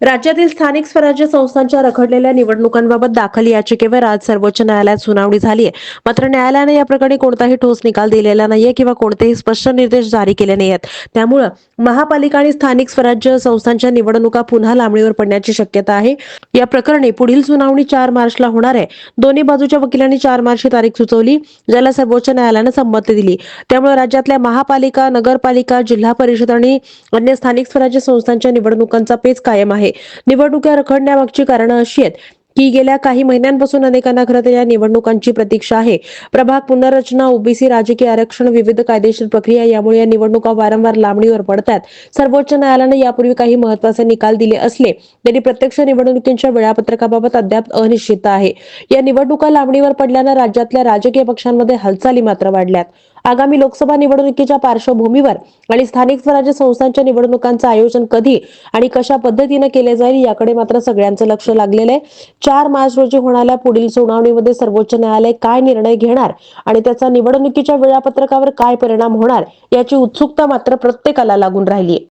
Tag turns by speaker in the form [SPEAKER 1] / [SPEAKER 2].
[SPEAKER 1] राज्यातील स्थानिक स्वराज्य संस्थांच्या रखडलेल्या निवडणुकांबाबत दाखल याचिकेवर आज सर्वोच्च न्यायालयात सुनावणी झाली आहे. मात्र न्यायालयाने या प्रकरणी कोणताही ठोस निकाल दिलेला नाहीये किंवा कोणतेही स्पष्ट निर्देश जारी केले नाहीयेत. त्यामुळे महापालिका आणि स्थानिक स्वराज्य संस्थांच्या निवडणुका पुन्हा लांबणीवर पडण्याची शक्यता आहे. या प्रकरणी पुढील सुनावणी 4 मार्चला होणार आहे. दोन्ही बाजूच्या वकिलांनी 4 मार्चची तारीख सुचवली, ज्याला सर्वोच्च न्यायालयाने संमती दिली. त्यामुळे राज्यातल्या महापालिका, नगरपालिका, जिल्हा परिषद आणि अन्य स्थानिक स्वराज्य संस्थांच्या निवडणुकांचा पेच कायम आहे. निवडणुका रखडण्यामागची कारणं अशी आहेत की गेल्या काही महिन्यांपासून अनेकांना खरं तर या निवडणुकांची प्रतीक्षा आहे. प्रभाग पुनर्रचना, ओबीसी, राजकीय आरक्षण, विविध कायदेशीर प्रक्रिया यामुळे या निवडणुका वारंवार लांबणीवर पडतात. सर्वोच्च न्यायालयाने यापूर्वी काही महत्त्वाचे निकाल दिले असले तरी प्रत्यक्ष निवडणुकींच्या वेळापत्रकाबाबत अद्याप अनिश्चितता आहे. या निवडणुका लांबणीवर पडल्यानं राज्यातल्या राजकीय पक्षांमध्ये हालचाली मात्र वाढल्यात. आगामी लोकसभा निवडणुकीच्या पार्श्वभूमीवर आणि स्थानिक स्वराज्य संस्थांच्या निवडणुकांचं आयोजन कधी आणि कशा पद्धतीने केले जाईल याकडे मात्र सगळ्यांचं लक्ष लागलेलं आहे. 4 मार्च रोजी होणाऱ्या पुढील सुनावणीमध्ये सर्वोच्च न्यायालय काय निर्णय घेणार आणि त्याचा निवडणुकीच्या वेळापत्रकावर काय परिणाम होणार याची उत्सुकता मात्र प्रत्येकाला लागून राहिली आहे.